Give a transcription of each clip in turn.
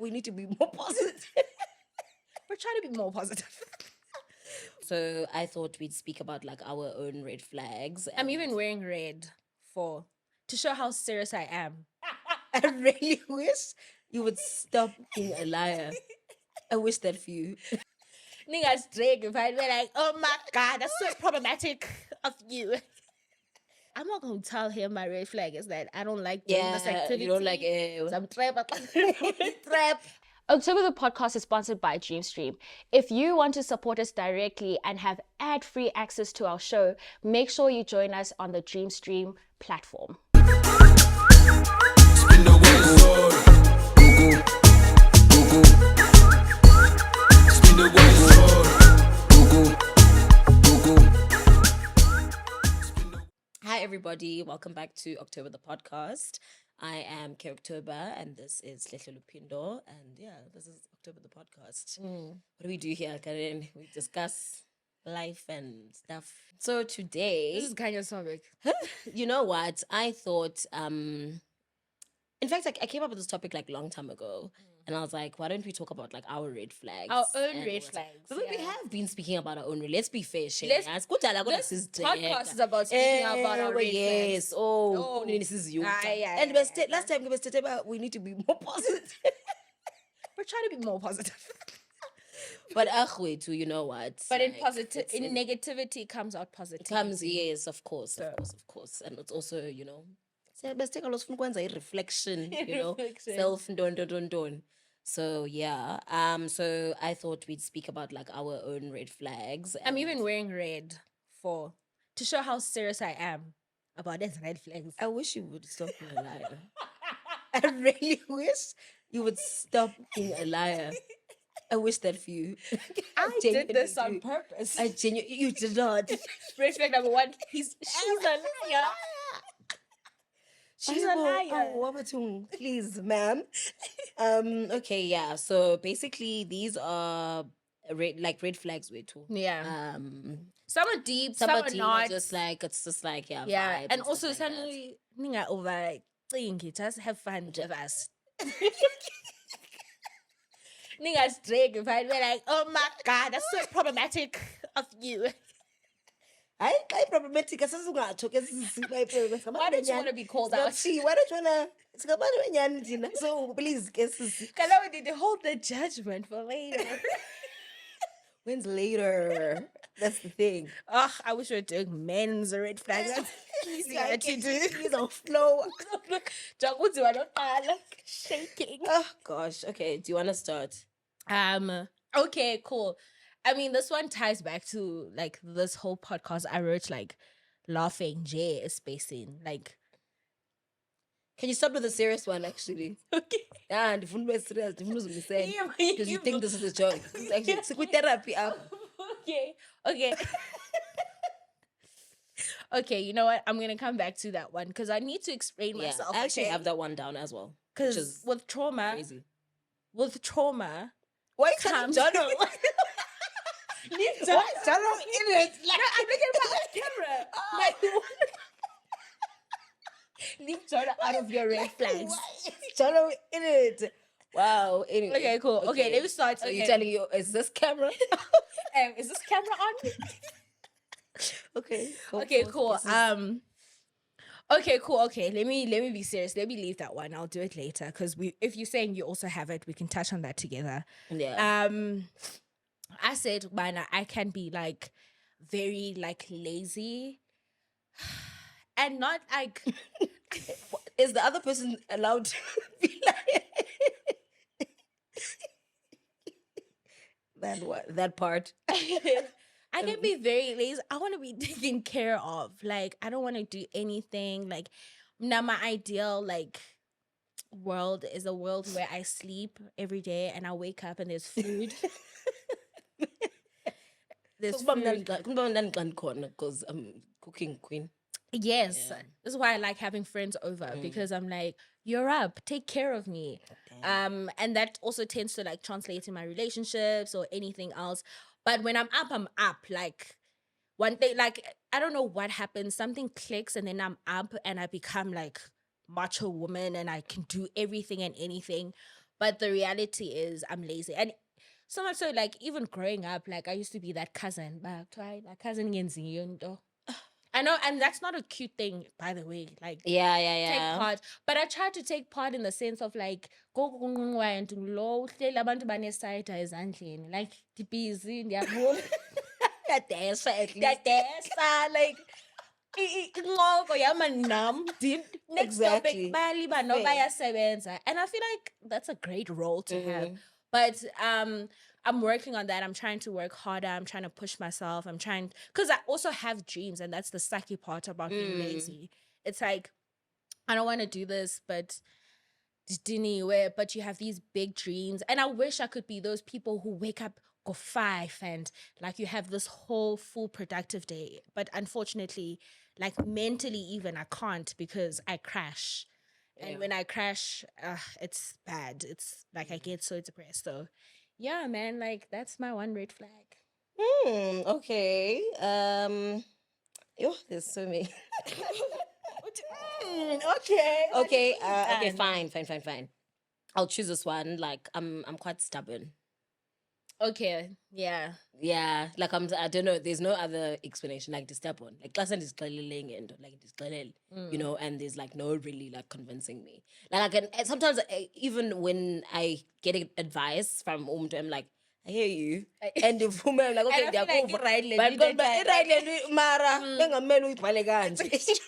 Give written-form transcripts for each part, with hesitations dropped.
we need to be more positive. We're trying to be more positive. So I thought we'd speak about like our own red flags. I'm even wearing red to show how serious I am. I really wish you would stop being a liar. I wish that for you. Niggas drink if I'd be like, oh my God, that's so problematic of you. I'm not going to tell him my red flag is that I don't like doing this activity. You don't like Some trap. October the podcast is sponsored by Dreamstream. If you want to support us directly and have ad-free access to our show, make sure you join us on the Dreamstream platform. Spin the west. Spin the west. Hi everybody, welcome back to October the podcast. I am October and this is Buhle Lupindo, and yeah, this is October the podcast. What do we do here, Karen? We discuss life and stuff. So today, This is Khanya's topic. you know what? I thought, in fact, I came up with this topic like a long time ago, and I was like, why don't we talk about like our red flags? Our own and red what- flags, But we yeah. have been speaking about our own. Let's be fair, Shane. Let's- This This podcast is about speaking about our red yes. flags. Oh, this is you. And last time we were talking about we need to be more positive. We're trying to be more positive. But too, you know what? But in Like, positive, it's in negativity comes out it positivity. comes, yes, of course, So- of course. And it's also, you know, let's take a lot of reflection, you know, Reflection. self don. So yeah. So I thought we'd speak about like our own red flags. I'm and- even wearing red to show how serious I am about these red flags. I wish you would stop being a liar. I really wish you would stop being a liar. I wish that for you. I did genuinely this on do. purpose. You did not. Red flag number one, she's a liar. She's a liar. Oh, Wabatung, please, ma'am. Okay, yeah. So basically, these are red flags. Way too. Yeah. Um, Some are deep, some some are are deep, not. Just like it's just like yeah. Yeah. vibes And stuff also like that. suddenly ninga overthink, just have fun with us. Niggas drink if I'd be like, oh my God, that's so problematic of you. I problematic. Why Why don't you want to be called out? Why don't you wanna? So please, guess Because I would need to hold the judgment for later. when's later? That's the thing. Ugh, I wish we were doing men's red flags. That's easier to do. Please on flow. Jaguzi wanaqala, shaking. Oh gosh. Okay. Do you want to start? Okay, cool. I mean, this one ties back to like this whole podcast I wrote, like laughing J spacing. Like, Can you start with a serious one, actually? okay. Yeah, the phone was serious. The phone was saying because you think this is a joke. It's actually it's with therapy up. Okay. Okay, you know what? I'm gonna come back to that one because I need to explain Yeah, myself. I actually have that one down as well. which because is with trauma, Crazy. Why you comes- telling Jono? Leave Why Jono in it? Like, No, I'm looking at my camera. Like, leave Jordan out of your red flags. Why is Jono in it? Wow. Anyway. Okay, cool. Okay, let me start. So Okay. you're telling you, is this camera? Is this camera on? Okay. Okay, cool. Okay, cool. Okay, let me be serious. Let me leave that one. I'll do it later because if you're saying you also have it, we can touch on that together. Yeah. I said, man, I can be like very like lazy, and not like Is the other person allowed to be like that part? I can be very lazy. I want to be taken care of. Like, I don't want to do anything. Like, now my ideal like world is a world where I sleep every day and I wake up and there's food. There's food. Because I'm cooking queen. Yes. Yeah. This is why I like having friends over because I'm like, you're up, take care of me. And that also tends to like translate in my relationships or anything else. But when I'm up. Like one day, like I don't know what happens, something clicks and then I'm up and I become like macho woman and I can do everything and anything. But the reality is I'm lazy. And so much so, like, even growing up, like, I used to be that cousin. But try that cousin yenziwe into. I know, and that's not a cute thing, by the way. Like, Yeah, take part. But I try to take part in the sense of like, go and low, abantu banesayita ezandleni. Like, the busy, ndiyabona. Ndiyadesa, like, incoko yama nam, next Exactly. topic, bayaliba no Fair. bayasebenza. And I feel like that's a great role to have. But I'm working on that. I'm trying to work harder. I'm trying to push myself. I'm trying, because I also have dreams, and that's the sucky part about being lazy. It's like, I don't want to do this, but you have these big dreams. And I wish I could be those people who wake up, go 5, and like you have this whole full productive day. But unfortunately, like mentally even, I can't, because I crash. And when I crash, it's bad. It's like I get so depressed. So yeah, man, like that's my one red flag. Okay. There's so many. Okay. Okay. Okay. Fine. I'll choose this one. Like, I'm quite stubborn. Okay. Yeah. Yeah, like I don't know. There's no other explanation. Like, the stubborn, like class and and like you know, and there's like no really like convincing me. Like, I can sometimes even when I get advice from I'm like, I hear you, and the woman I'm like, okay, And I feel like but i-right-le mara bengamele uyibhale kanje.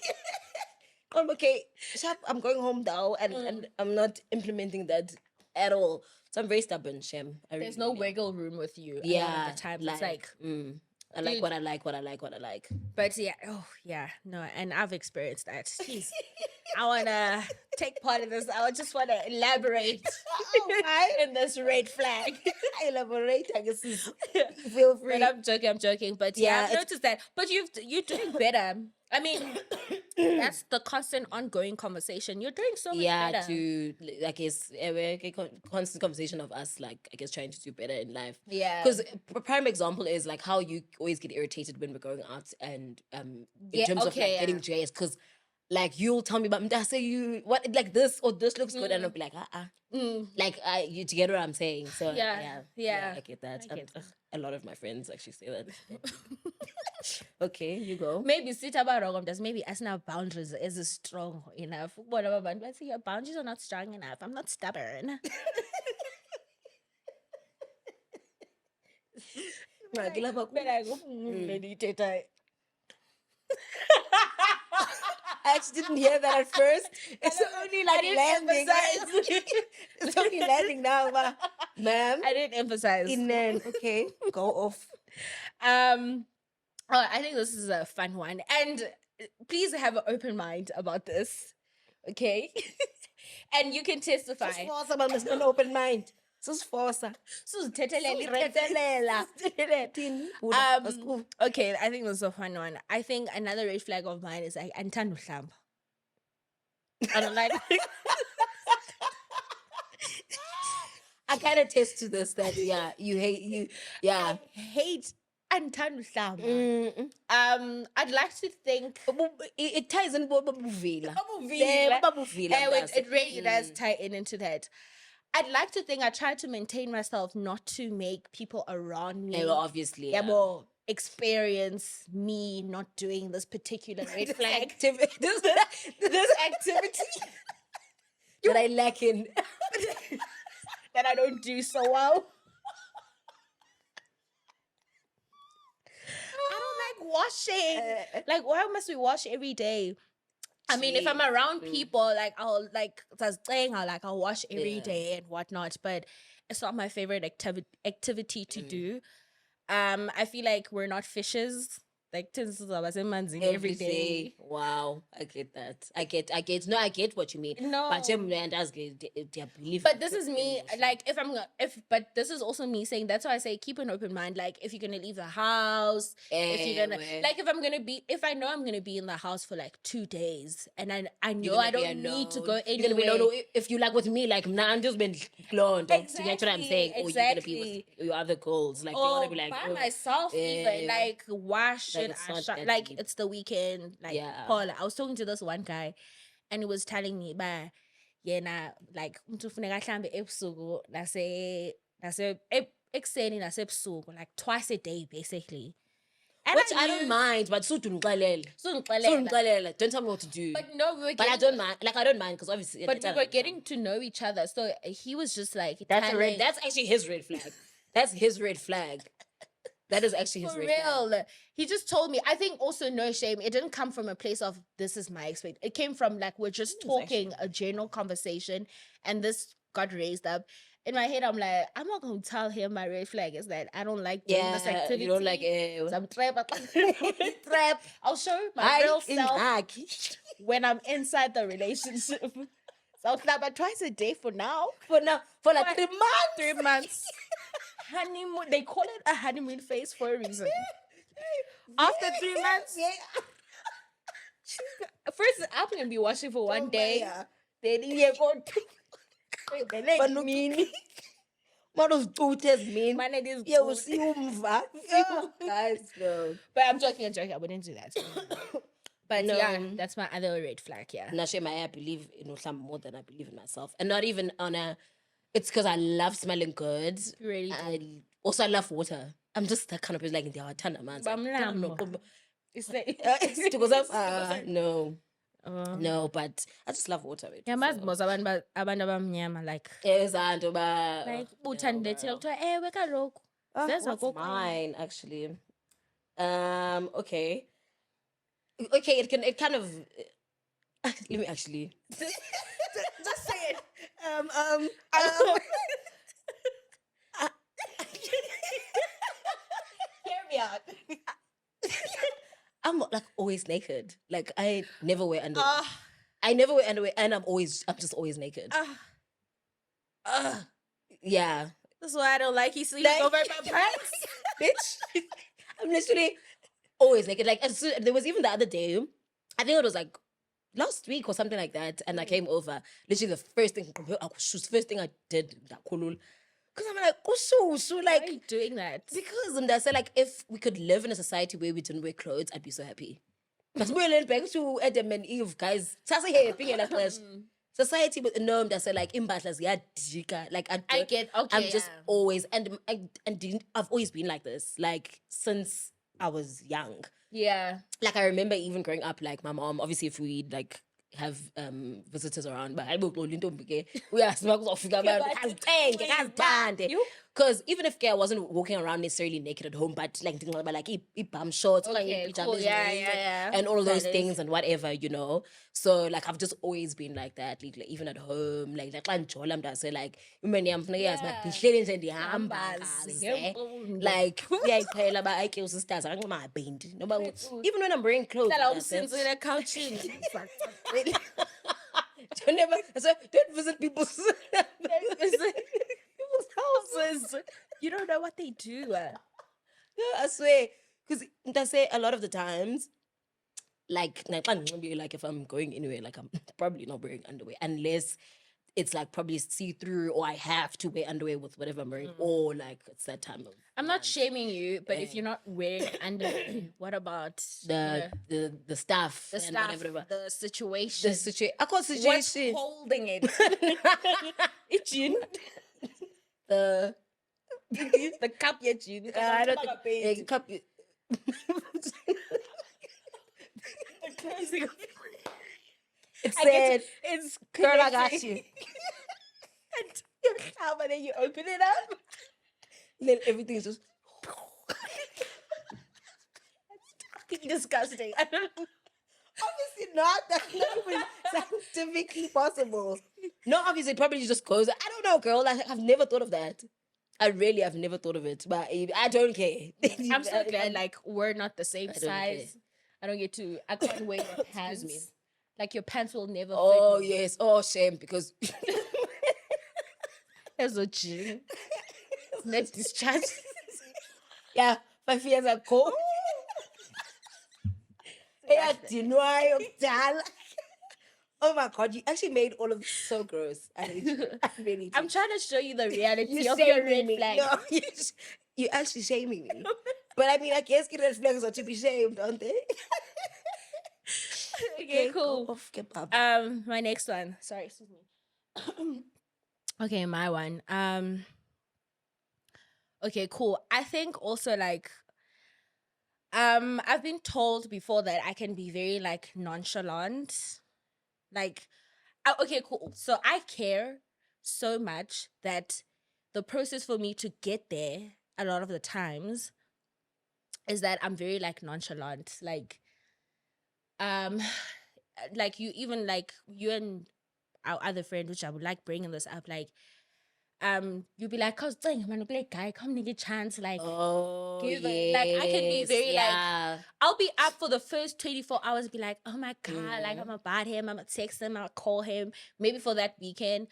Okay, sharp, I'm going home now, and I'm not implementing that at all. So I'm very stubborn, Shem. There's no wiggle room with you. A lot Yeah, of the time it's like, I like dude. what I like. but yeah, oh yeah, no, and I've experienced that. Jeez. I wanna take part in this. I just wanna elaborate in this red flag. I elaborate, I guess. Feel free. But I'm joking. But yeah, Yeah, I've noticed that. But you're doing better. I mean, that's the constant ongoing conversation. You're doing so much better. To, I guess, constant conversation of us, like, I guess, trying to do better in life. Yeah. Because a prime example is like how you always get irritated when we're going out, and in terms of like getting dressed, because like you'll tell me about, I say, you what, like this or this looks good, and I'll be like, like, you to get what I'm saying. So Yeah. I get that. I get that. A lot of my friends actually say that. Okay, you go. Maybe sit about wrong does maybe as now boundaries is strong enough. Whatever, but let's say your boundaries are not strong enough. I'm not stubborn. I actually didn't hear that at first. It's only like landing. It's only landing now, ma'am. I didn't emphasize. Okay, go off. I think this is a fun one, and please have an open mind about this, okay? And you can testify. Forza, but there's an open mind. Forza. Okay, I think this is a fun one. I think another red flag of mine is like antando hlamba. I don't like. I kind of attest to this, that you hate I hate antando hlamba. I'd like to think it ties in babuvila. it really does tie into that. I'd like to think I try to maintain myself not to make people around me Obviously, experience me not doing this particular red flag. this activity that I lack in. that I don't do so well. I don't like washing. Like, why must we wash every day? I mean, if I'm around people, like I'll I'll wash every day and whatnot, but it's not my favorite activity to do. I feel like we're not fishes. Like every day. Wow, I get that. I get. No, I get what you mean. No, but believe. But this is me. Like, but this is also me saying. That's why I say keep an open mind. Like, if you're gonna leave the house, if you're gonna if I know I'm gonna be in the house for like 2 days, and I know I don't need to go anywhere. You're gonna be if you like with me, like I'm just been blown. Exactly, you get what I'm saying? Or you're gonna be with your other girls. Like, they wanna be like by myself, even like wash. Like it's the weekend. Like, Paul, I was talking to this one guy, and he was telling me, yena like umuntu ufuneka mhlambe ebusuku ekseni nasebusuku, like twice a day basically. And Which I don't mind, but so don't tell Don't tell me what to do. But no, But I don't mind. Like I don't mind because obviously. But we were getting to know each other, so he was just like That's actually his red flag. That's his red flag. That is actually his for red real. flag. He just told me. I think also no shame. It didn't come from a place of this is my expect. It came from like we're just talking a general conversation, and this got raised up. In my head, I'm like, I'm not going to tell him my red flag is that I don't like doing this activity. You don't like I'm trap. I'll show my real self when I'm inside the relationship. So I was like, but twice a day for now. For like 3 months. 3 months. Honeymoon. They call it a honeymoon phase for a reason. After 3 months, first I'm gonna be watching for one day. Then you go. But no mean. One of tutors mean. My name is we'll see guys, no. But I'm joking. I wouldn't do that. But No. yeah, that's my other red flag. Yeah. Nashema, I believe in some more than I believe in myself, and not even on a. It's because I love smelling good. Really? I love water. I'm just that kind of person. Like in the ton man. It's like no, but I just love water. yeah, mas most abantu abamnyama like uthandile thina kuthiwa ewe kaloku That's mine actually. Okay, it kind of let me actually just say it. Hear me out. I'm like always naked. Like I never wear underwear. I never wear underwear, and I'm just always naked. Yeah. That's why I don't like you sleeping over my pants. Bitch. I'm literally always naked. Like there was even the other day, I think it was like last week or something like that, and I came over. Literally the first thing I did, because I'm like, Why like are you doing that? because I said like if we could live in a society where we didn't wear clothes, I'd be so happy. But we're learning back to Adam and Eve, guys. Society with no that said like imbaslas like I get okay. I'm just always I've always been like this like since I was young. Yeah. Like I remember even growing up, like my mom, obviously if we like have visitors around, but I will we are because even if I wasn't walking around necessarily naked at home, but like thinking about like bum shorts, Okay, cool. Yeah. and all of those That things is. and whatever, you know. So like I've just always been like that, like even at home, like I say like like yeah, sisters, even when I'm wearing clothes. In a couch. Don't visit people's Houses. You don't know what they do. Yeah, I swear. Because I say a lot of the times, like if I'm going anywhere, like I'm probably not wearing underwear unless it's like probably see-through or I have to wear underwear with whatever I'm wearing or like it's that time of I'm not shaming you, but if you're not wearing underwear, what about the stuff the and stuff, whatever. the situation? The situation. I call What's situation. holding it? Itching. The cup yet you. I don't think a cup. It said, it's "Girl, I got connecting. you." And you have, and then you open it up. Then everything's just. That's disgusting. I don't know. Obviously not. That's not even scientifically possible. No, obviously it probably just goes. I don't know, girl. I've never thought of that. I've never thought of it, but I don't care. I'm so glad, like, we're not the same don't size. I can't wear your pants. me. Like, your pants will never Oh, fit me. yes. Oh, shame. Because There's a gym. Let's discharge. yeah, 5 years ago. Yeah, oh my God, you actually made all of this so gross. I hate you. I really do. I'm trying to show you the reality You're of your shaming red me. flag. No, you're actually shaming me. But I mean, I guess red flags are to be shamed, aren't they? Okay, cool. Go off, get up. My next one. Sorry, excuse me. Okay, my one. Okay, cool. I think also like I've been told before that I can be very like nonchalant. Like okay, cool. So I care so much that the process for me to get there a lot of the times is that I'm very like nonchalant. Um like you even like you and our other friend, which I would like bringing this up, like you'll be like, cause man, guy, come nigga chance, like Oh, give it. Like I can be yes. very like Yeah. I'll be up for the first 24 hours, be like, oh my God, like I'm about him, I'm gonna text him, I'll call him, maybe for that weekend.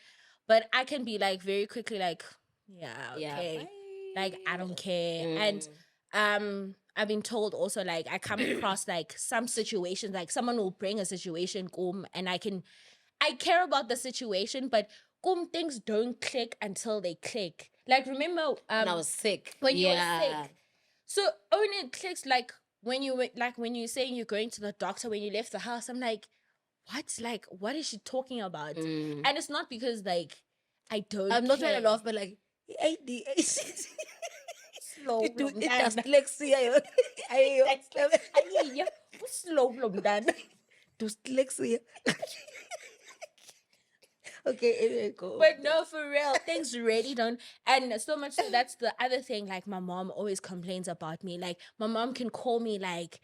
But I can be like very quickly like, yeah, Yeah. okay. Like I don't Bye. care. And I've been told also like I come across like some situations, like someone will bring a situation and I care about the situation, but things don't click until they click. Like remember When I was sick. when you were Yeah. sick. So only it clicks like when you were like when you're saying you're going to the doctor when you left the house. I'm like, what? Like, what is she talking about? And it's not because like I don't. I'm not care. trying to laugh, but like, Slow It bloom does down. dyslexia. I need you. Slow bloom down. Dyslexia. Okay, anyway, go. But no, for real, things really don't. And so much so that's the other thing. Like my mom always complains about me. Like my mom can call me like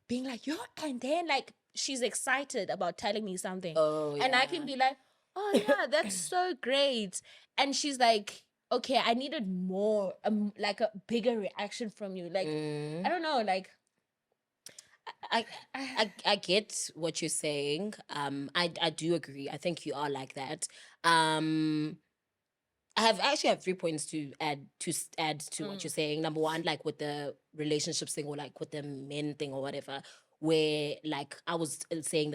being like, yo, and then like she's excited about telling me something. Oh, And I yeah. can be like, oh yeah, that's so great. And she's like, okay, I needed more, like a bigger reaction from you. Like, I don't know, like I get what you're saying. I do agree. I think you are like that. I actually have 3 points to add to what you're saying. Number one, like with the relationships thing or like with the men thing or whatever, where like I was saying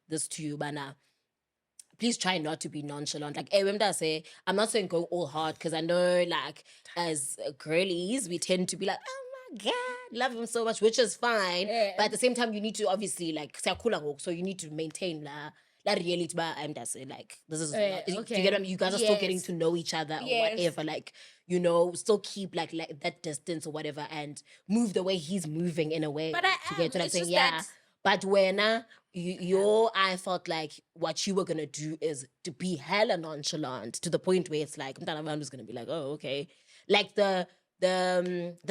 this to you, Bana. Please try not to be nonchalant. Like, when I say, I'm not saying go all hard because I know, like, as girlies, we tend to be like, oh my God, love him so much, which is fine. Yeah. But at the same time, you need to obviously, like, so you need to maintain la reality. I'm just saying, like, this is, Yeah, do you okay. get what I mean? You guys are still getting Yes. to know each other or Yes. whatever. Like, still keep like that distance or whatever and move the way he's moving in a way. But I you get what I'm it's saying? just Yeah. that- But when I felt like what you were gonna do is to be hella nonchalant to the point where it's like I'm just gonna be like, oh, okay, like the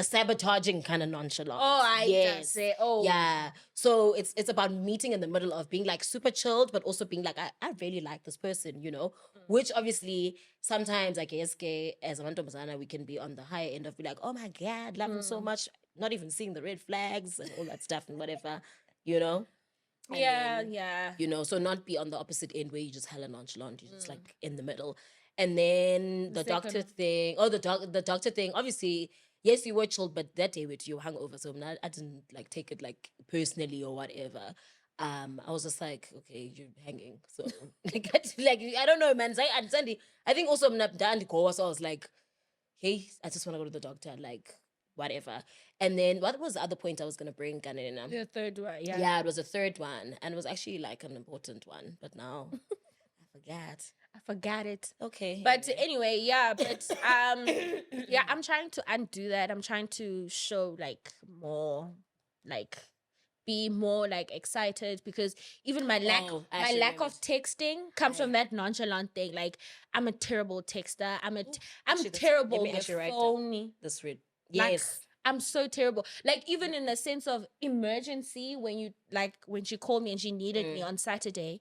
sabotaging kind of nonchalant. Oh, I yes. just say, oh. Yeah. So it's about meeting in the middle of being like super chilled, but also being like, I really like this person, which obviously sometimes I guess as a Mantombazana, we can be on the higher end of be like, oh my God, love him so much, not even seeing the red flags and all that stuff and whatever, And Yeah, then, yeah. so not be on the opposite end where you just hella nonchalant, you're just like in the middle. And then the doctor second- thing, the doctor thing, obviously, yes, you were chilled, but that day you were hungover, so I didn't like take it like personally or whatever. I was just like, okay, you're hanging, so like I don't know, man. I think also so I was like, hey, I just want to go to the doctor, like whatever. And then what was the other point I was gonna bring, Kanina? The third one, yeah. Yeah, it was a third one, and it was actually like an important one, but now I forgot. I forgot it. Okay, But anyway, yeah, but yeah, I'm trying to undo that. I'm trying to show like more like be more like excited because even my lack of texting comes from that nonchalant thing. Like I'm a terrible texter. I'm terrible let me with actually write phone. this read. Like, Yes. I'm so terrible. Like even in the sense of emergency, when she called me and she needed me on Saturday.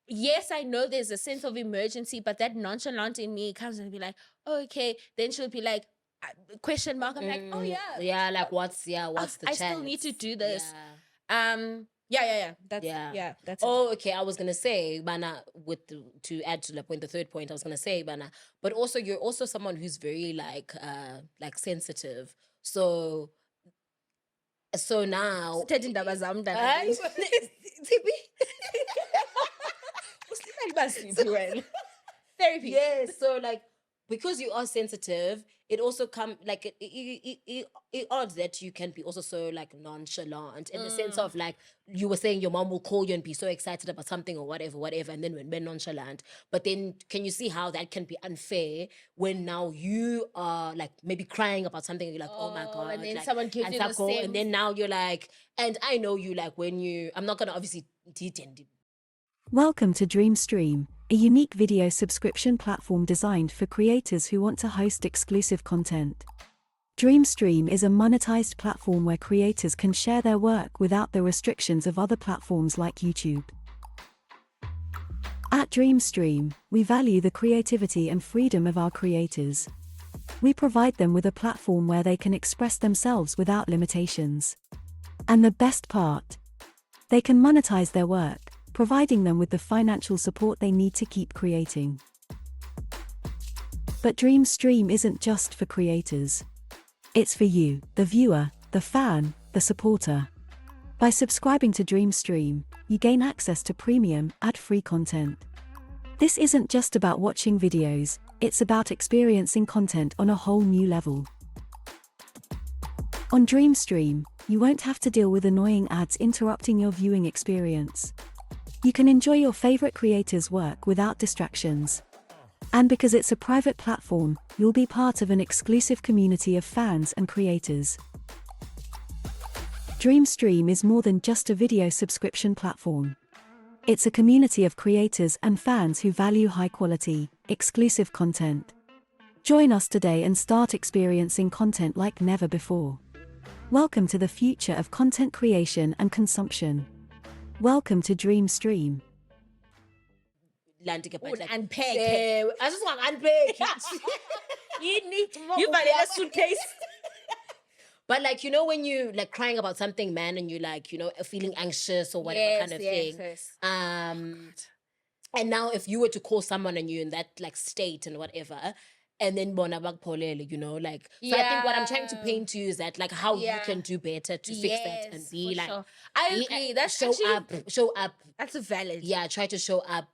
Yes, I know there's a sense of emergency, but that nonchalant in me comes and be like, oh, okay. Then she'll be like, question mark. I'm like, oh yeah. Yeah, like what's the I chance? still need to do this. Yeah. Yeah. That's that's it. Oh, okay. I was gonna say, Bana, to add to the point, the third point, I was gonna say, Bana, but also you're also someone who's very like sensitive. So now Sithethe indaba zami, mntana. Hayi, Tibi. Usilima basiphi wena? Therapy. Yes. So like because you are sensitive, it also come like it odds that you can be also so like nonchalant in the sense of like you were saying your mom will call you and be so excited about something or whatever, and then when we're nonchalant. But then can you see how that can be unfair when now you are like maybe crying about something and you're like, oh my God, and then like, someone gives and you the Sako, same. and then now you're like, and I know you like when you, I'm not gonna obviously Welcome to DreamStream, a unique video subscription platform designed for creators who want to host exclusive content. DreamStream is a monetized platform where creators can share their work without the restrictions of other platforms like YouTube. At DreamStream, we value the creativity and freedom of our creators. We provide them with a platform where they can express themselves without limitations. And the best part, they can monetize their work, providing them with the financial support they need to keep creating. But DreamStream isn't just for creators. It's for you, the viewer, the fan, the supporter. By subscribing to DreamStream, you gain access to premium, ad-free content. This isn't just about watching videos, it's about experiencing content on a whole new level. On DreamStream, you won't have to deal with annoying ads interrupting your viewing experience. You can enjoy your favorite creators' work without distractions. And because it's a private platform, you'll be part of an exclusive community of fans and creators. DreamStream is more than just a video subscription platform. It's a community of creators and fans who value high-quality, exclusive content. Join us today and start experiencing content like never before. Welcome to the future of content creation and consumption. Welcome to DreamStream. Atlantic about like, Unpack. I just want to unpack. You need more. You You valid a suitcase. But like, you know, when you like crying about something, man, and you like, you know, feeling anxious or whatever kind of thing. Yes. And now if you were to call someone and you're in that like state and whatever, and then bona bakpholele, you know, like, so I think what I'm trying to paint to you is that like how you can do better to fix that and be for like, sure. I be- agree. That's show actually, up. that's a valid. Yeah, try to show up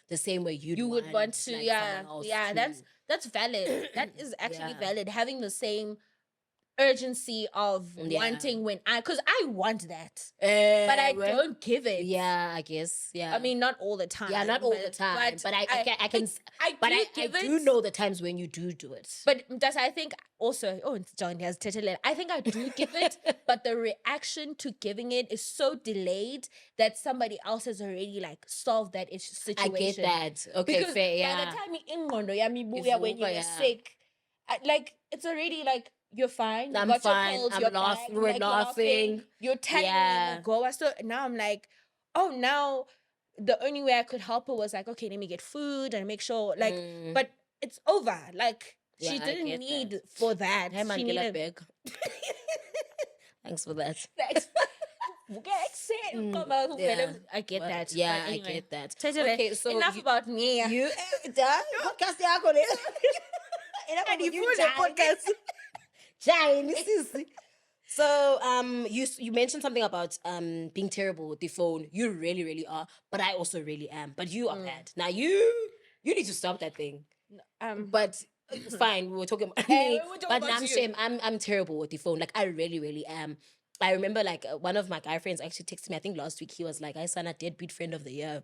the same way You would want to, like, yeah, someone else yeah. to- That's valid. That is actually Yeah. valid. Having the same urgency of wanting when because I want that, but I well, don't give it. Yeah, I guess. Yeah. I mean, not all the time. yeah, not all the time, but I can. But I do know the times when you do it. But does I think also? Oh, John has titulated. I think I do give it, but the reaction to giving it is so delayed that somebody else has already like solved that situation. I get that. Okay, Because fair. by Yeah. the time you ingondo yami buya when you were Yeah. sick, like it's already like you're fine. I'm you got fine, Your pills, I'm you're laughing, back, we're like, laughing. You're telling Yeah. me to go. So now I'm like, oh, now the only way I could help her was like, okay, let me get food and make sure, like, but it's over. Like she Yeah, I didn't get need that. for that. Hey man, She get needed big. Thanks for that. Yeah. I get Well, that. yeah, But anyway. I get that. Totally. Okay, so Enough about me. you podcast yakho le. Enough about you, Jane. So you mentioned something about being terrible with the phone. You really, really are, but I also really am. But you are bad. Now you need to stop that thing. But fine, we were talking about me. we were talking But about now I'm you. shame. I'm terrible with the phone. Like I really, really am. I remember like one of my guy friends actually texted me. I think last week he was like, "I son a deadbeat friend of the year."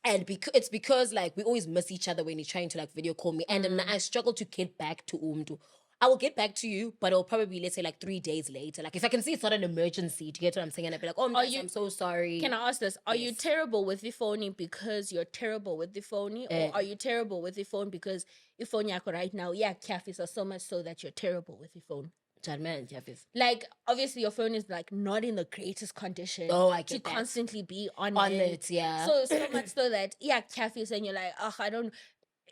And it's because like we always miss each other when he's trying to like video call me, and then I struggle to get back to Umdu. I will get back to you, but it'll probably be, let's say, like 3 days later. Like if I can see it's not an emergency, to get what I'm saying, and I'll be like, "Oh, guys, I'm so sorry." Can I ask this? Are you Yes. terrible with the phone because you're terrible with the phone? Or are you terrible with the phone because your phone yako right now, yeah, caffees are so much so that you're terrible with the phone? Man, Jeffis. Like, obviously, your phone is like not in the greatest condition Oh, I to get that. constantly be on On it. it, yeah. So much so that, yeah, caffees, and you're like, oh, I don't.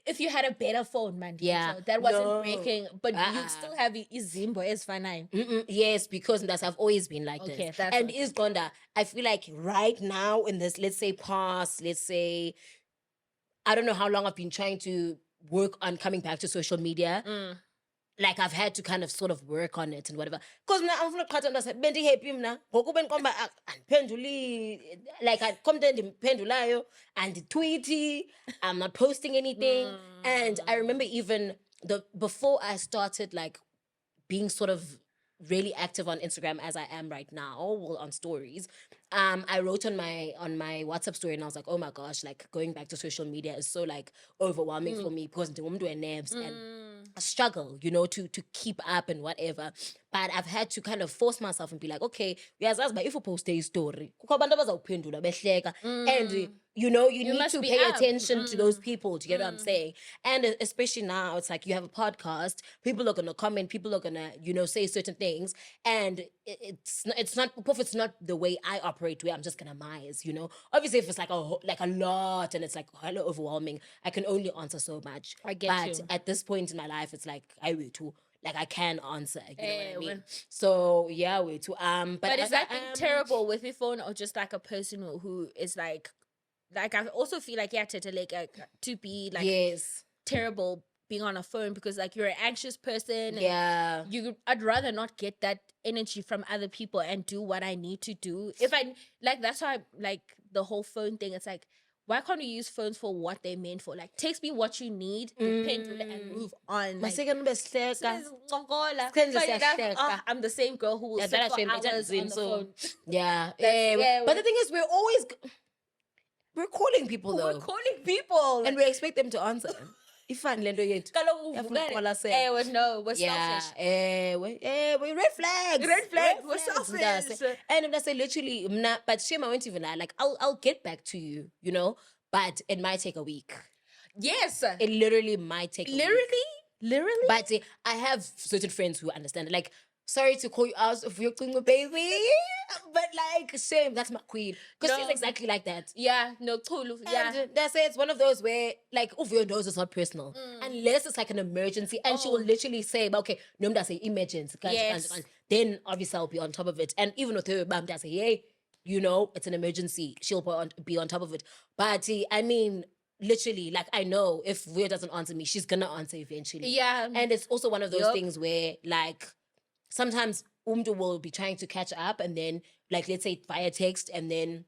If you had a better phone, man, Yeah. so that wasn't No. breaking, but you still have Izimbo as fine. Yes, because that's I've always been like Okay, this. that's And okay. is Gonda, I feel like right now in this, let's say I don't know how long I've been trying to work on coming back to social media. like I've had to kind of sort of work on it and whatever. Because I'm not caught on that. Bendi happy mna. Goku ben komba penduli like I content pendulayo and tweety. I'm not posting anything. And I remember even before I started like being sort of really active on Instagram as I am right now, well, on stories. I wrote on my WhatsApp story and I was like, oh my gosh, like going back to social media is so like overwhelming for me because I'm doing nerves and I struggle, you know, to keep up and whatever. But I've had to kind of force myself and be like, okay, yes, if you post a story, and you know, you need must to be pay up. attention to those people. Do you get what I'm saying? And especially now, it's like you have a podcast. People are gonna comment. People are gonna, you know, say certain things, and it's not the way I operate. Where I'm just gonna mize, you know. Obviously, if it's like a lot and it's like hella overwhelming, I can only answer so much. I get but you. at this point in my life, it's like I will too. Like I can answer, you know what I mean? when- So yeah, we too. But is that being terrible with your phone, or just like a person who is like I also feel like to be like yes, terrible being on a phone because like you're an anxious person. And yeah. I'd rather not get that energy from other people and do what I need to do. If I like, that's why like the whole phone thing. It's like, why can't you use phones for what they're meant for? Like, text me what you need, depend on it, and move on. Like, I'm the same girl who will Yeah, sit that for actually hours on the phone. yeah. yeah, But the thing is, we're calling people We're though, calling people, and we expect them to answer. Ifan lento yethu. Yafuna ukuqala self. No, we're Yeah, selfish. we red flags. Red flag, we're mntase. selfish. And if I say literally, but shame I won't even lie. Like I'll get back to you, you know, but it might take a week. Yes, It literally might take a week. literally. But I have certain friends who understand. Like, sorry to call you out of your queen, baby, but like, shame, that's my queen. Because she's No. exactly like that. Yeah, no, totally. Yeah. And that's it. It's one of those where, like, your nose is not personal. Unless it's like an emergency. And she will literally say, okay, no, that's an emergency. Yes. Then obviously I'll be on top of it. And even with her, that's say, hey, you know, it's an emergency. She'll be on top of it. But I mean, literally, like I know if Vio doesn't answer me, she's gonna answer eventually. Yeah. And it's also one of those Yup. things where like sometimes Umdu will be trying to catch up and then like let's say via text and then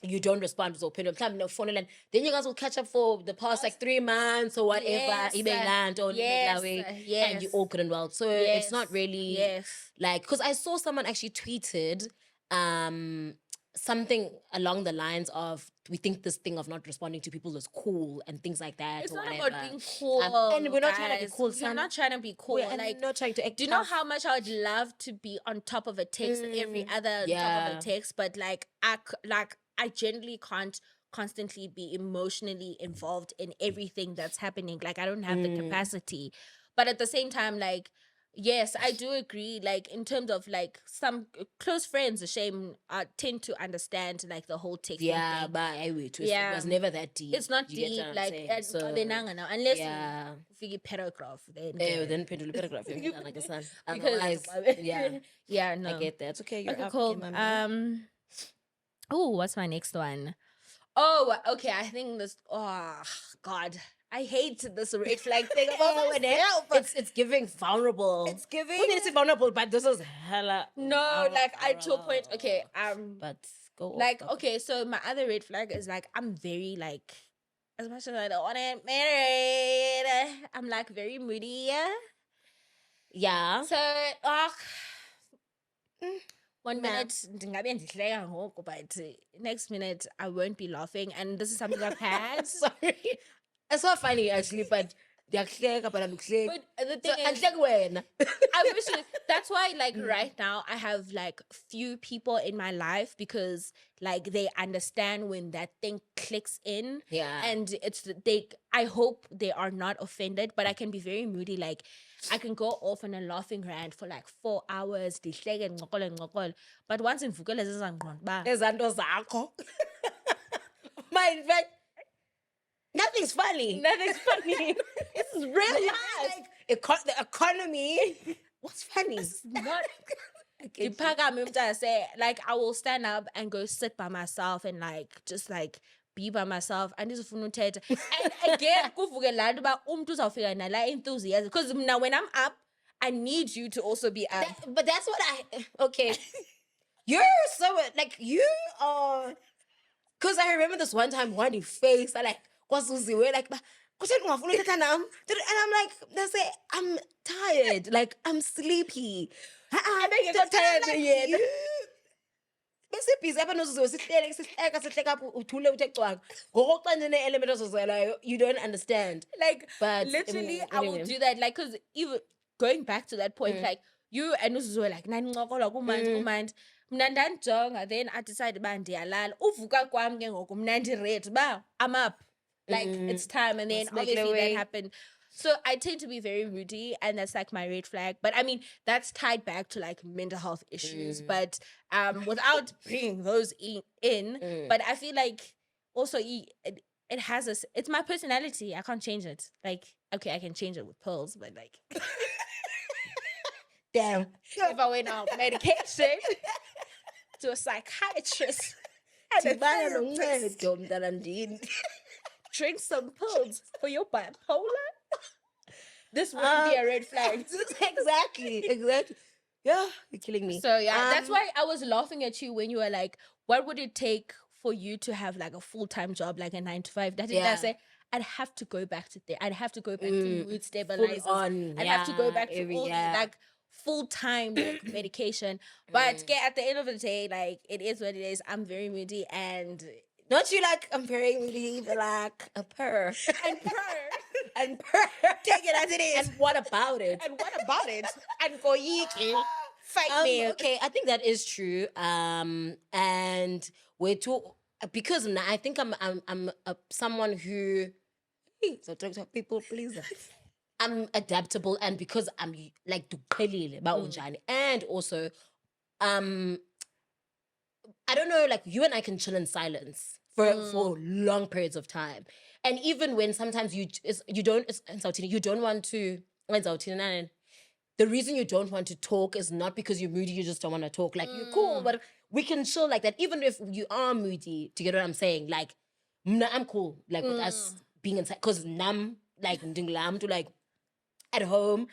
you don't respond to open phone and then you guys will catch up for the past like 3 months or whatever. Yes. Land or Yes. and you all couldn't well. So it's not really like because I saw someone actually tweeted something along the lines of we think this thing of not responding to people is cool and things like that. It's or not whatever. about being cool. And we're not trying to be guys. cool. We're son. not trying to be cool. We're Like, not trying to act do you know tough. how much I would love to be on top of a text every other top yeah. of a text, but like I generally can't constantly be emotionally involved in everything that's happening. Like I don't have the capacity. But at the same time, like yes, I do agree. Like in terms of like some close friends, shame tend to understand like the whole texting Yeah, thing. but I wait. Yeah. It was never that deep. It's not You get deep, what I'm like saying? So, unless yeah. you figure paragraph, then Then pendulum paragraph. Like a son. because Otherwise, yeah, yeah, no. I get that. Okay, you're Okay, up. cool. Okay, mommy. Oh, what's my next one? Oh, okay. I think this. Oh God, I hate this red flag thing about myself. It's giving vulnerable. It's giving. We need to say vulnerable, but this is hella. No, like I to a point. Okay, But go. like okay. So my other red flag is like I'm very like, as much as I don't want to get married, I'm like very moody. Yeah. So, one minute, ndingabe ndihleka ngoku, but next minute I won't be laughing, and this is something I've had. Sorry. It's not funny actually, but they're but I'm But the thing is, when. I wish that's why, like right now, I have like few people in my life because like they understand when that thing clicks in. Yeah. And I hope they are not offended, but I can be very moody. Like I can go off on a laughing rant for like 4 hours. But once in Vukele Ezanto zakho. In fact, nothing's funny. nothing's funny. This is real life. Like, the economy. What's funny? Not I get you. Iphakame umntwana say like I will stand up and go sit by myself and like just like be by myself and andizofuna uthetha and again kuvuke la nto uba umuntu uzawufika nala enthusiasm because now when I'm up I need you to also be up. But that's what okay. You're so like you are, because I remember this one time one face I like kwasuziwe like and I'm like, that's it, I'm tired, like I'm sleepy. I know you're not tired yet. Bese busy apha nozuziwe sihleka apho uthule uthe cwaka. Ngoku xa nene-element ozozelayo, you don't understand. Like, But, literally, I will anyway. do that. Like, because even going back to that point, like, you and us were like, kumand. Mna ndandijonga, then I decided uba ndiyalala. Uvuka kwam ke ngoku mna ndiredi uba I'm up. Like, it's time. And then Let's make it obviously away. that happened. So I tend to be very moody, and that's like my red flag. But I mean, that's tied back to like mental health issues. But without bringing those in, but I feel like also it has a, it's my personality. I can't change it. Like, okay, I can change it with pills, but like, Damn. if I went on medication to a psychiatrist and a Dibana therapist, noncedo mntanandini. drink some pills for your bipolar, this wouldn't be a red flag. Exactly. Yeah, you're killing me. So yeah, that's why I was laughing at you when you were like, what would it take for you to have like a full-time job, like a 9 to 5? That is Yeah. I say, I'd have to go back to there. I'd have to go back to mood stabilizers. on, I'd have to go yeah, back to every- all yeah. the like full-time like, medication. But yeah, at the end of the day, like it is what it is. I'm very moody and Not you like, I'm very really like a purr. and purr. And purr. Take it as it is. And what about it? And what about it? And go yiki. Fight me. Okay, I think that is true. And we're too, because now I think I'm someone who, so talk to people, please. I'm adaptable, and because I'm like duqhelile ba unjani, and also, I don't know, like you and I can chill in silence for long periods of time, and even when sometimes you don't want to. The reason you don't want to talk is not because you're moody, you just don't want to talk. Like, you're cool, but we can chill like that. Even if you are moody, do you get what I'm saying? Like, I'm cool, like, with us being inside. Because nam, like, ndinglam to, like, at home,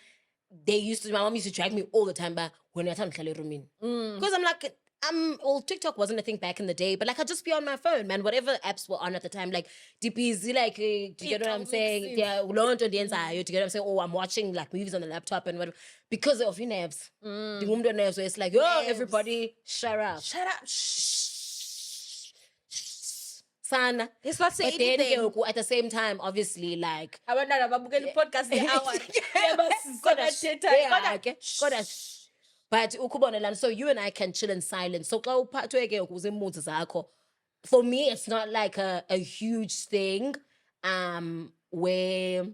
my mom used to drag me all the time back when I time because I'm like, well, TikTok wasn't a thing back in the day, but like I'd just be on my phone, man. Whatever apps were on at the time, like DPZ, like, do you get what I'm saying? Yeah, do you get what I'm saying? Oh, I'm watching like movies on the laptop and whatever because of your nerves. The woman nerves, where it's like, oh, everybody, shut up. Shut up. Sana. Let's not say But then anything. at the same time, obviously, like, Abantwana babukela podcast hour. But ukubona, so you and I can chill in silence. So xa uphathwe ke ukuze moods zakho, for me it's not like a huge thing where,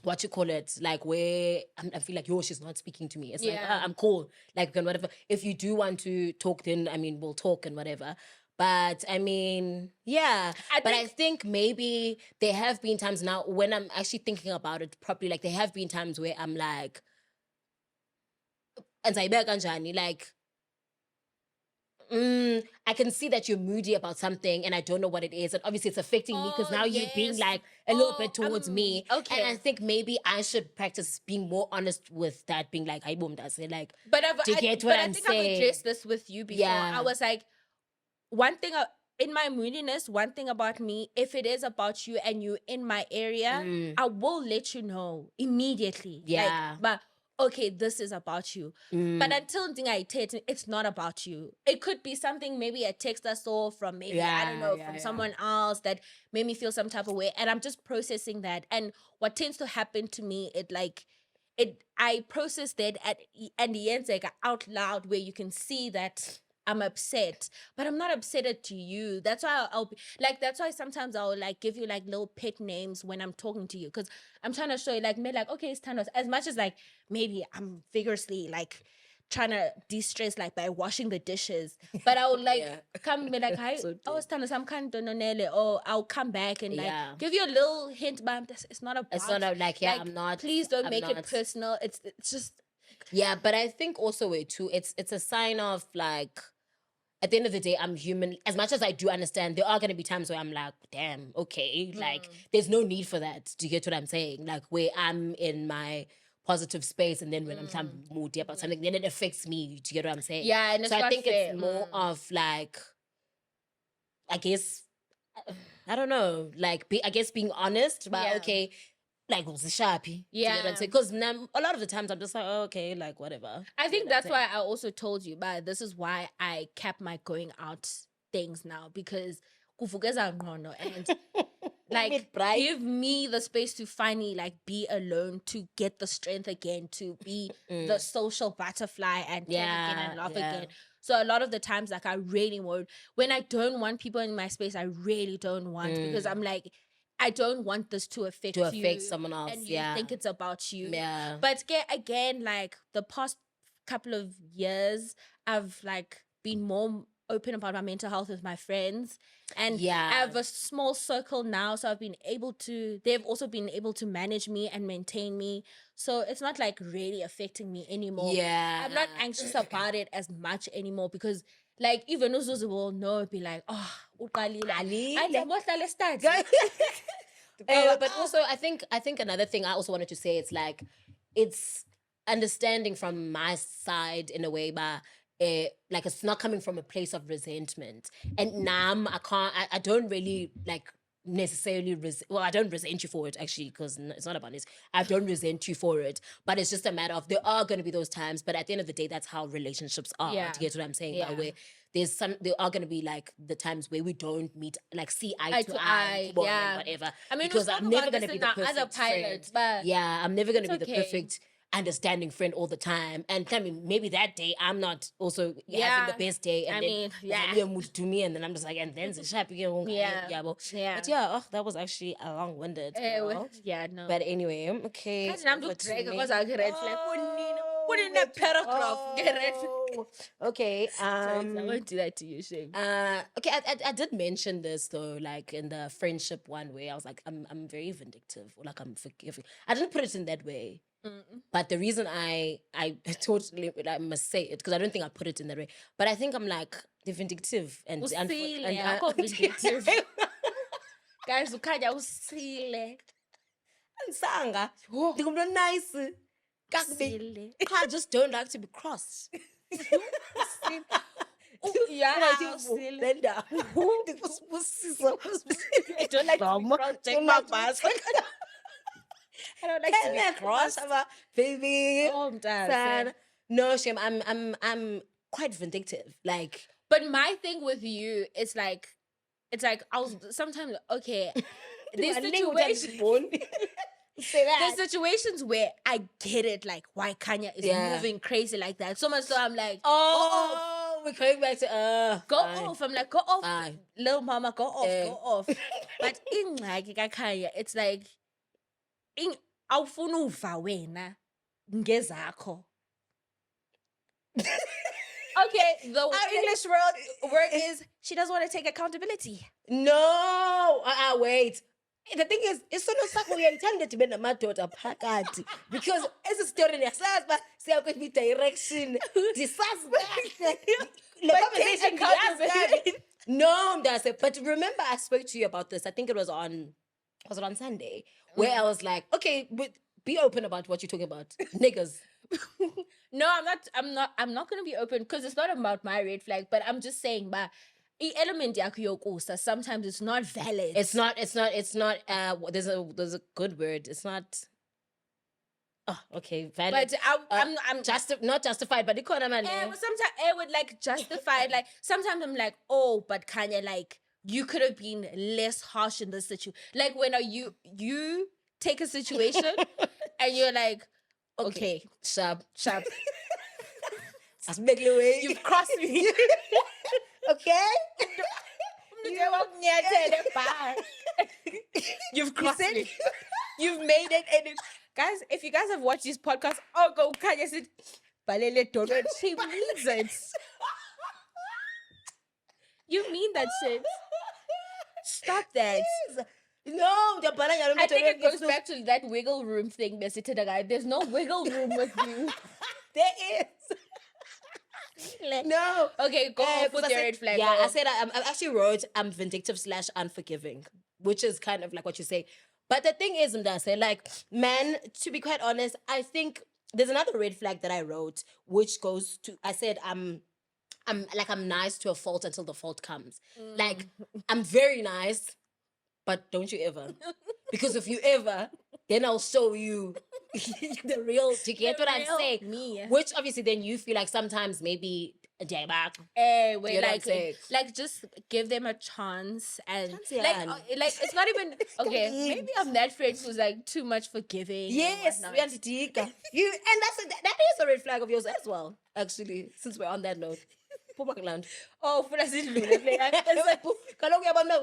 what you call it, like where I feel like, yo, she's not speaking to me. It's like, I'm cool, like, and whatever. If you do want to talk, then I mean we'll talk and whatever. But I mean, yeah. I think maybe there have been times now when I'm actually thinking about it properly, like there have been times where I'm like, and like, I can see that you're moody about something and I don't know what it is. And obviously it's affecting me because now you're being like a little bit towards me. Okay. And I think maybe I should practice being more honest with that, being like, I boom, that's it. Like, But do you get what I'm I think saying? I've addressed this with you before. Yeah. I was like, one thing in my moodiness, one thing about me, if it is about you and you in my area, I will let you know immediately. Yeah. Like, but okay, this is about you. But until it's not about you. It could be something, maybe a text I saw from maybe, I don't know, from someone else that made me feel some type of way. And I'm just processing that. And what tends to happen to me, I process that and the ends like out loud where you can see that I'm upset, but I'm not upset at you. That's why I'll be like, that's why sometimes I'll like give you like little pet names when I'm talking to you. Because I'm trying to show you like, okay, it's Thanos. As much as like, maybe I'm vigorously like trying to de-stress like by washing the dishes. But I would like come be like, hi, it's Thanos, I'm kind of nonele. Or I'll come back and like give you a little hint, but it's not about. It's not like, I'm not. Please don't I'm make not. it personal. It's just. Yeah, but I think also too, it's a sign of like, at the end of the day, I'm human. As much as I do understand, there are going to be times where I'm like, damn, okay. Like, there's no need for that. Do you get what I'm saying? Like, where I'm in my positive space, and then when I'm some moody about something, then it affects me. Do you get what I'm saying? Yeah, and it's so I not think fair. it's more of like, I guess, I don't know, like I guess being honest, but Yeah. okay, like was a sharpie. Yeah. Because a lot of the times I'm just like, oh, okay, like whatever. I think You know what that's I'm why I also told you, but this is why I kept my going out things now, because kufukeza ngono, and like Mid-bright. give me the space to finally like be alone, to get the strength again, to be the social butterfly and talk again and laugh again. So a lot of the times, like I really won't. When I don't want people in my space, I really don't want, because I'm like, I don't want this to affect you, someone else. and you think it's about you. Yeah. But again, like the past couple of years, I've like been more open about my mental health with my friends, and Yeah. I have a small circle now, so they've also been able to manage me and maintain me, so it's not like really affecting me anymore. Yeah. I'm not anxious about it as much anymore, because like even Uzuzu will know, be like, oh, uqalile. Ali, Athi, like- "Mohlala study." But also, I think another thing I also wanted to say, it's like, it's understanding from my side in a way, but like it's not coming from a place of resentment. And now I don't really like necessarily I don't resent you for it, actually, because it's not about this. I don't resent you for it, but it's just a matter of, there are going to be those times, but at the end of the day, that's how relationships are. Yeah. To get what I'm saying? Yeah. Where there are going to be like the times where we don't meet, like see eye Eye to to eye, eye, and yeah. whatever. I mean, we because spoke I'm never about going to this be in the our perfect other pilots, friend. but Yeah, I'm never going to be it's the okay. perfect understanding friend all the time. And tell me, maybe that day I'm not also having the best day, and I then mean, there's yeah. a little mood to me, and then I'm just like, and then it's happy. Yeah. Yeah. Yeah. But yeah, oh, that was actually a long-winded. girl. yeah, no. But anyway, okay. Kazi nami over to ukudraga me. because I get red flag. Put in a paragraph. Get red flag. Oh, okay. Sorry, I won't do that to you, shame. Okay, I did mention this though, like in the friendship one way. I was like, I'm very vindictive, or like I'm forgiving. I didn't put it in that way, but the reason I totally, I must say it, because I don't think I put it in that way. But I think I'm like the vindictive and Usile, akho vindictive. Guys, ukhanya usile. Sanga, I'm nice. Usile. I just don't like to be crossed. Yeah, Usile. Linda. I don't like to be crossed. Check my bus. I don't like to be crossed. Baby. Oh, I'm done. Son. No, shame. I'm quite vindictive. Like, But my thing with you is like, it's like I'll sometimes okay. There's situations. Say that. There's situations where I get it, like why Khanya is Yeah. moving crazy like that. So much so I'm like, Oh, we're coming back to go fine. off. I'm like, go off, Fine. little mama, go off, Eh. go off. But in like Khanya, it's like in awufuna uva wena ngezakho. Okay, the English word is she doesn't want to take accountability. No, wait. The thing is, it's so not we intended to be a madoda phakathi, because as a story nesazi ba siyakwethu direction disazi le conversation accountability. no, but remember I spoke to you about this. I think it was on Sunday, where I was like, okay, but be open about what you're talking about, niggas. No, I'm not gonna be open because it's not about my red flag, but I'm just saying, but element yakho yokusa, sometimes it's not valid. It's not there's a good word. It's not okay, valid. But I'm Not justified, but sometimes it would like justify it. Like sometimes I'm like, oh, but Khanya, like you could have been less harsh in this situation. Like when you take a situation and you're like, okay, sharp. You've crossed me. Okay. You've crossed me. You've made it. And guys, if you guys have watched this podcast, oh, go Khanya said, Balele Dodo. She means it. You mean that shit. Stop that. No, I think it goes back to that wiggle room thing, Bessie guy. There's no wiggle room with you. There is. No. Okay, go off with because your I red said- flag. Yeah, go I off. said I actually wrote I'm vindictive / unforgiving, which is kind of like what you say. But the thing is, Mdase, like, man, to be quite honest, I think there's another red flag that I wrote, which goes to, I said, I'm nice to a fault until the fault comes. Like, I'm very nice, but don't you ever. Because if you ever, then I'll show you the real, do you get what I'm real saying? me. Which obviously then you feel like sometimes maybe a day back. Wait, what I'm saying? like just give them a chance and Chance, like, yeah. like it's not even okay. Complete. Maybe I'm that friend who's like too much forgiving. and Yes, whatnot. we understand. You and that is a red flag of yours as well. Actually, since we're on that note, Land. Oh, for us,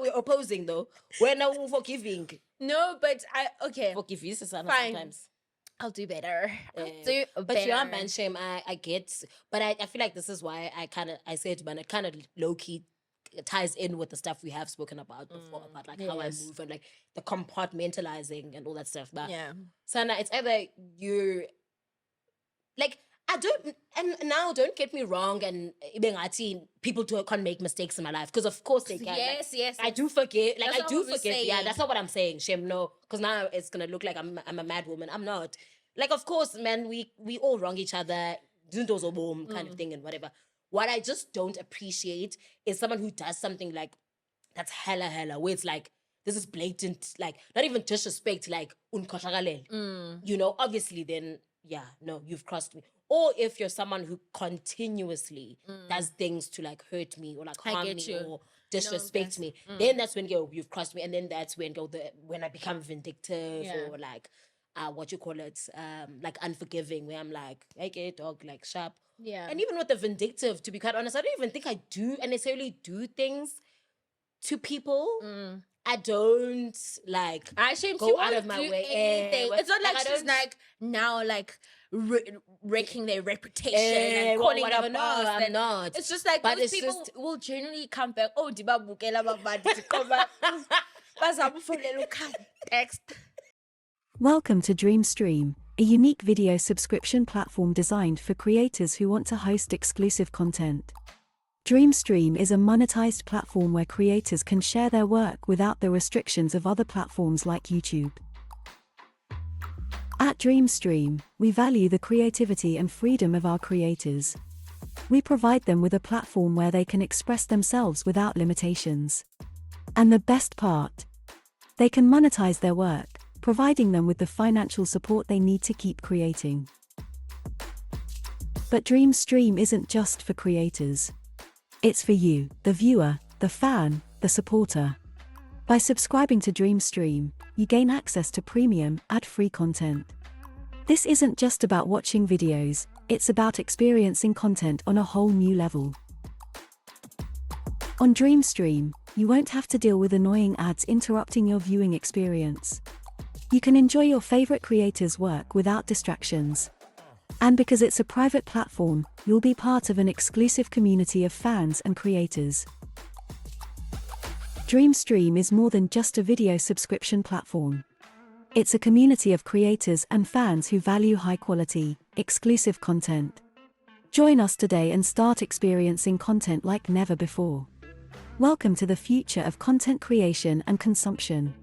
We're opposing though. We're now forgiving. no, but okay. Forgive you, Susanna, Fine. sometimes. I'll do better. I'll Eh, do but better. you are man shame. I get, but I feel like this is why I said, man, it kind of low key ties in with the stuff we have spoken about before about like how I yes. move and like the compartmentalizing and all that stuff. But Yeah. Sana, it's either you're like, I don't, and now don't get me wrong, and people can't make mistakes in my life because of course they can. Yes, like, yes. I do forget. Like That's I not do what we're forget. Yeah, saying. that's not what I'm saying. Shem, no, because now it's gonna look like I'm a mad woman. I'm not. Like of course, man, we all wrong each other. Kind of thing and whatever. What I just don't appreciate is someone who does something like that's hella where it's like this is blatant, like not even disrespect, like you know, obviously then yeah, no, you've crossed me. Or if you're someone who continuously does things to like hurt me or like I harm get me you. or disrespect that's- me, then that's when you've crossed me, and then that's when when I become vindictive Yeah. or like what you call it, like unforgiving, where I'm like, okay, dog, like sharp. Yeah. And even with the vindictive, to be quite honest, I don't even think I do necessarily do things to people. I don't like Actually, go out of my way. Anything. It's not like, I she's don't- like now like wrecking their reputation Eh, and well, calling whatever. them No, boss. I'm and not. It's just like But those it's people just- will genuinely come back. Oh, diba bukela babadi koma. Bazamfonela text. Welcome to DreamStream, a unique video subscription platform designed for creators who want to host exclusive content. DreamStream is a monetized platform where creators can share their work without the restrictions of other platforms like YouTube. At DreamStream, we value the creativity and freedom of our creators. We provide them with a platform where they can express themselves without limitations. And the best part, they can monetize their work, providing them with the financial support they need to keep creating. But DreamStream isn't just for creators. It's for you, the viewer, the fan, the supporter. By subscribing to DreamStream, you gain access to premium, ad-free content. This isn't just about watching videos, it's about experiencing content on a whole new level. On DreamStream, you won't have to deal with annoying ads interrupting your viewing experience. You can enjoy your favorite creators' work without distractions. And because it's a private platform, you'll be part of an exclusive community of fans and creators. DreamStream is more than just a video subscription platform. It's a community of creators and fans who value high-quality, exclusive content. Join us today and start experiencing content like never before. Welcome to the future of content creation and consumption.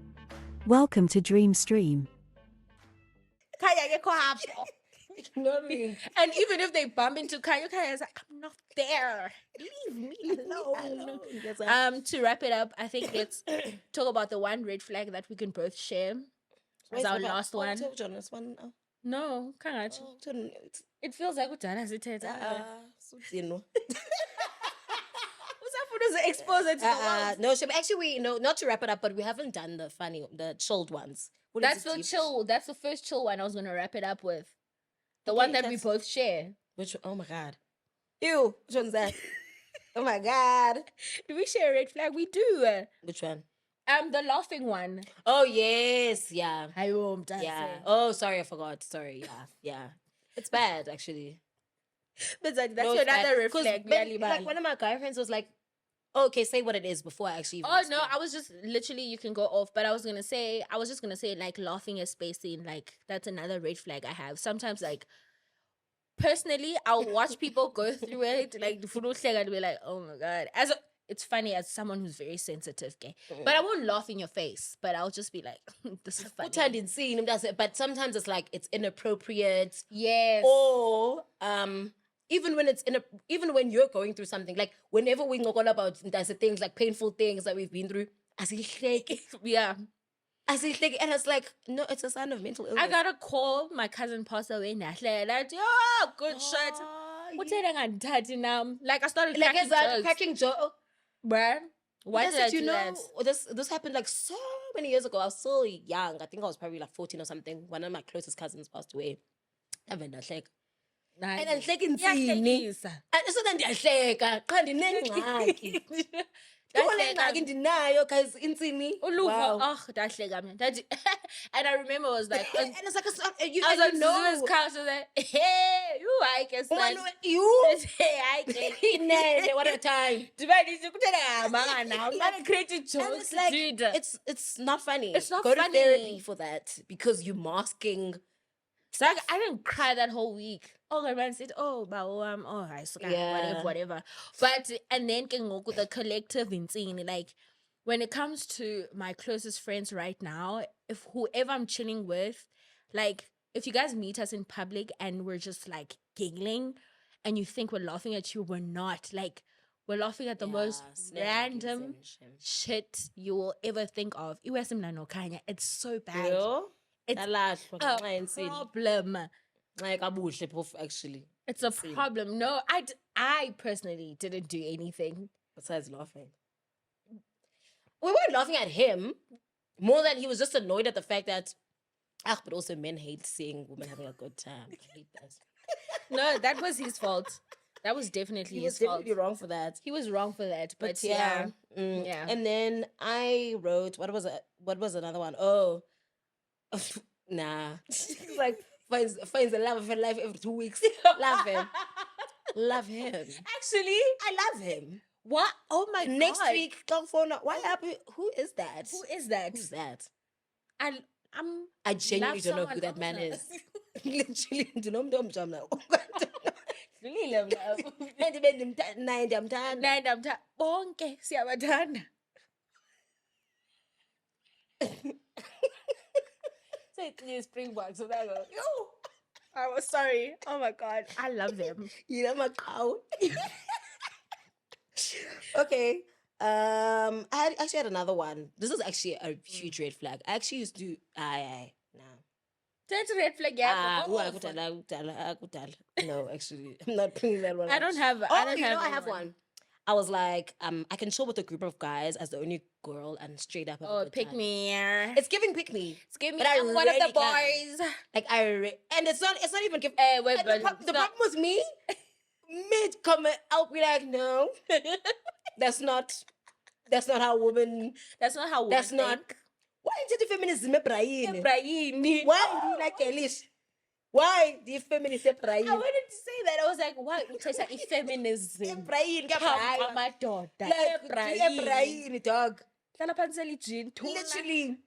Welcome to DreamStream. You know what I mean? And even if they bump into Khanya, Khanya's like, I'm not there. Leave me alone. That's like- To wrap it up, I think let's talk about the one red flag that we can both share. As our last one. This one. No, can't. It feels like Udana Ziteta. Expose it to the world. No, actually, not to wrap it up, but we haven't done the chilled ones. What is That's it, the deep? chill. That's the first chill one I was gonna wrap it up with. The one that we both share. Which? Oh my god! Ew! Which one's that? Oh my god! Do we share a red flag? We do. Which one? The laughing one. Oh yes, yeah, I won't yeah. Oh, sorry, I forgot. Sorry, yeah. It's bad actually. But that's No, it's another bad. red 'Cause flag. like one of my guy friends was like, oh, "Okay, say what it is before I actually." Even Oh no, explain." I was just literally, you can go off, but I was just gonna say like laughing is spacing, like that's another red flag I have. Sometimes like personally, I'll watch people go through it, like the food and be like, oh my god. it's funny as someone who's very sensitive, okay? But I won't laugh in your face, but I'll just be like, this is funny. Uthanda insini, that's it. But sometimes it's like it's inappropriate. Yes. Or even when even when you're going through something, like whenever we talk about things like painful things that we've been through, Yeah. and it's like, no, it's a sign of mental illness. I got a call. My cousin passed away. Like, oh, good shit. What's it now? Like, I started Like cracking jokes. cracking joke. Bruh, why did I do that? This happened like so many years ago. I was so young. I think I was probably like 14 or something. One of my closest cousins passed away. And then ndiyahleka intsini. So then ndiyahleka. Qha ndinengxaki. Kule ngxaki ndinayo guys intsini. Wow. Oh, dahleka mina. And I remember it was like, and it's like I was on Zuzu's couch. I was like, hey, you I guess you hey, I guess what a time. And it's like it's not funny. It's not Go funny. to therapy for that because you're masking. So I didn't cry that whole week. Oh, my man said, oh, I suck, whatever. But, and then the collective insane, like, when it comes to my closest friends right now, if whoever I'm chilling with, like, if you guys meet us in public and we're just, like, giggling and you think we're laughing at you, we're not. Like, we're laughing at the most random shit you will ever think of. It's so bad. Real? It's a problem. Like actually. It's a problem. No, I personally didn't do anything. Besides laughing. We weren't laughing at him. More than he was just annoyed at the fact that but also men hate seeing women having a good time. I hate that. No, that was his fault. That was definitely his fault. Definitely wrong for that. He was wrong for that. But yeah. Yeah. And then I wrote, what was another one? Oh. Nah. Like finds the love of her life every 2 weeks. Love him. Love him. Actually, I love him. What? Oh my God. Next week, come phone up. What happened? Who is that? Who's that? I genuinely don't know who that man is. Literally, do not know him now. Bonke siyabathanda. Say please Springboks so that go. I was sorry. Oh my God. I love them. You know my cow. Okay. I actually had another one. This is actually a huge red flag. I actually used to no. That's a red flag, yeah. No, actually, I'm not bringing that one. I don't have. I have one. I was like, I can chill with a group of guys as the only girl and straight up. Oh, pick me. It's giving pick me. It's giving me. But I'm one of the boys. Can. Like and it's not even give. The problem was me. Mid comment, I'll be like, no, that's not how women. That's not how women. That's not. Why did the feminism Brian? Why do you like Elish? Why the feminist Brian? I wanted to say that. I was like, what? It's feminism. Brian, my daughter. Brian, dog. Literally.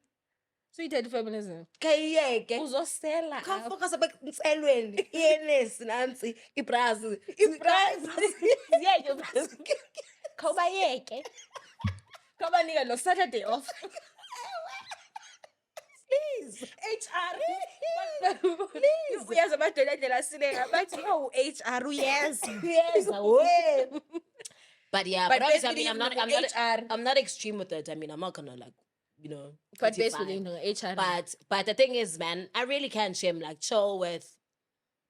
So you did feminism. Kayeke. Uzosela. Come focus about Selwen. ENS, Nancy, Ibraz. Yeah, you Kobayeke. Come on, nigga, no Saturday off. Please. HR. Please. Yes, about HR. Yes. But yeah, but obviously, I mean, I'm not extreme with it. I mean, I'm not gonna like, you know. But basically, no, HR. But the thing is, man, I really can shame like chill with,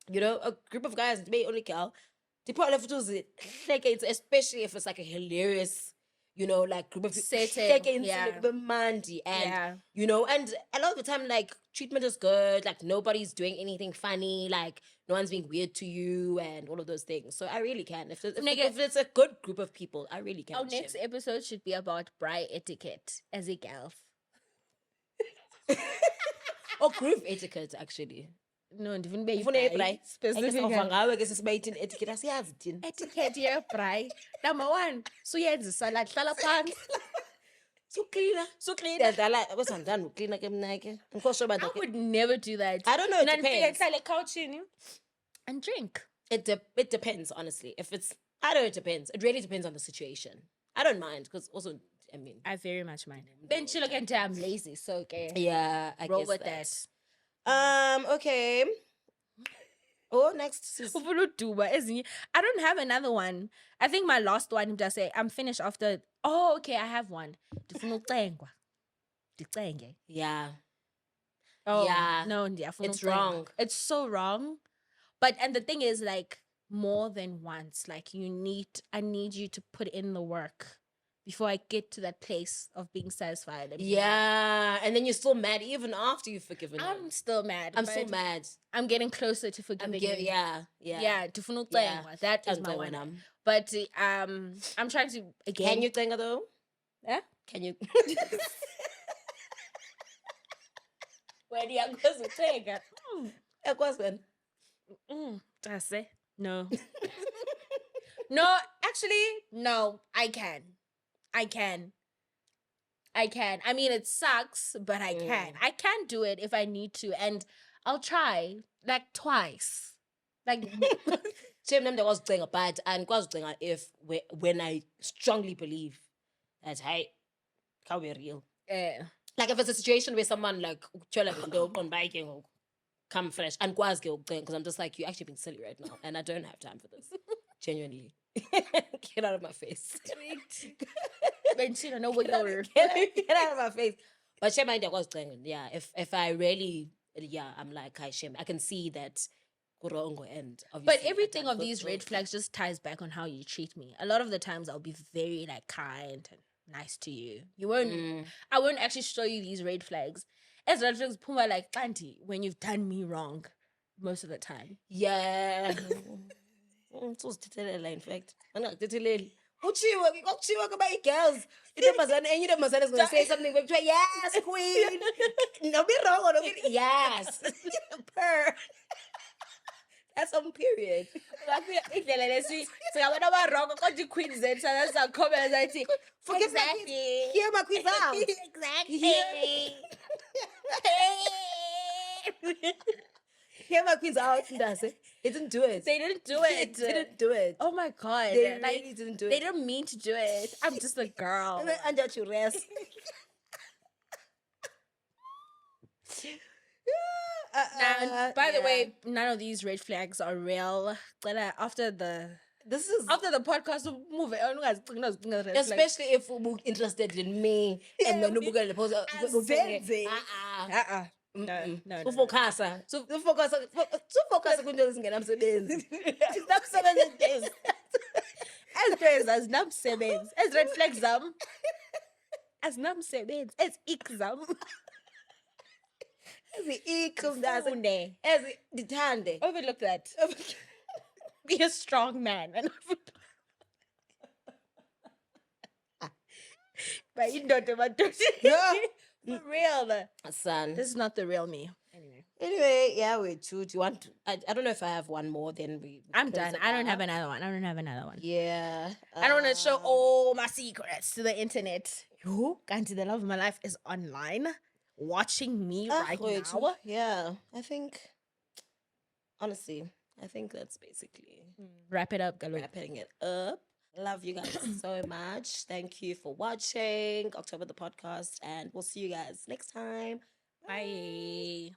you know, a group of guys. May only girl. The part of it is like especially if it's like a hilarious, you know, like group of setting, and you know, and a lot of the time, like treatment is good. Like nobody's doing anything funny. Like no one's being weird to you, and all of those things. So I really can. If it's a good group of people, I really can. Our next episode should be about bri etiquette as a gal. Or group etiquette, actually. No, even be specific. Etiquette, etiquette, yeah, bri. Number one, so yeah, the salad, pants. So clean. I would never do that. I don't know. It depends. Couch and drink. It depends, honestly. If it's, I don't know, it depends. It really depends on the situation. I don't mind because also, I mean, I very much mind. Then she look into I'm lazy, so okay. yeah, I Roll guess with that. Okay. Oh, next is I don't have another one. I think my last one just say I'm finished after. Oh, okay, I have one. Ndifuna ucengwa. Ndicenge. yeah. Oh, Yeah. no, ndiyafuna It's ucengwa. wrong. It's so wrong. And the thing is, like, more than once, like, I need you to put in the work before I get to that place of being satisfied. And being like, Yeah, and then you're still mad even after you've forgiven I'm him. still mad. I'm still but mad. I'm getting closer to forgiving you. Yeah. Yeah, ndifuna Yeah. ucengwa. That is my Don't one. know. But I'm trying to again. Can you think of though? Yeah? Can you? When you go to take it. A question. That's it. No. No, actually, no. I can. I mean, it sucks, but I can. I can do it if I need to, and I'll try like twice. Like Shame them that was doing a bad and was doing if when I strongly believe that hey, can be real. Like if it's a situation where someone like on biking or come fresh and because I'm just like, you're actually being silly right now and I don't have time for this. Genuinely. Get out of my face. you don't know what you're Get out of my face. But shame I was doing yeah. If I really I'm like shame. I can see that wrong and obviously. But everything of these red flags just ties back on how you treat me. A lot of the times I'll be very like kind and nice to you. You won't I won't actually show you these red flags. As red flags puma like auntie when you've done me wrong most of the time. Yeah. So in fact. Uchiwa about girls. And you is gonna say something back to her. Yes, queen. No be wrong. No be yes. Purr. That's on period. Exactly. Hear my queen out. Exactly. Hear my queens out. Does it? They didn't do it. They didn't do it. They didn't do it. Oh my god. They really didn't do it. They didn't mean to do it. I'm just a girl. And that you rest. By the way, none of these red flags are real. After the podcast, we'll move it. Especially if we're interested in me and then we're going to post No. Focus kwinto ezingenamsebenzi. Azinamsebenzi. As red flags zam. Azinamsebenzi. As ik zam. Ezi ndithande. Overlook that. Be a strong man. But you don't Yeah. For real. Son. This is not the real me. Anyway, yeah, we two. Do you want to, I don't know if I have one more, then I'm done. I don't have another one. Yeah. I don't want to show all my secrets to the internet. You, Kanti, the love of my life is online, watching me right now. Yeah, I think, honestly, I think that's basically Wrap it up, Galo. wrapping it up. Love you guys so much. Thank you for watching October the podcast, and we'll see you guys next time. Bye.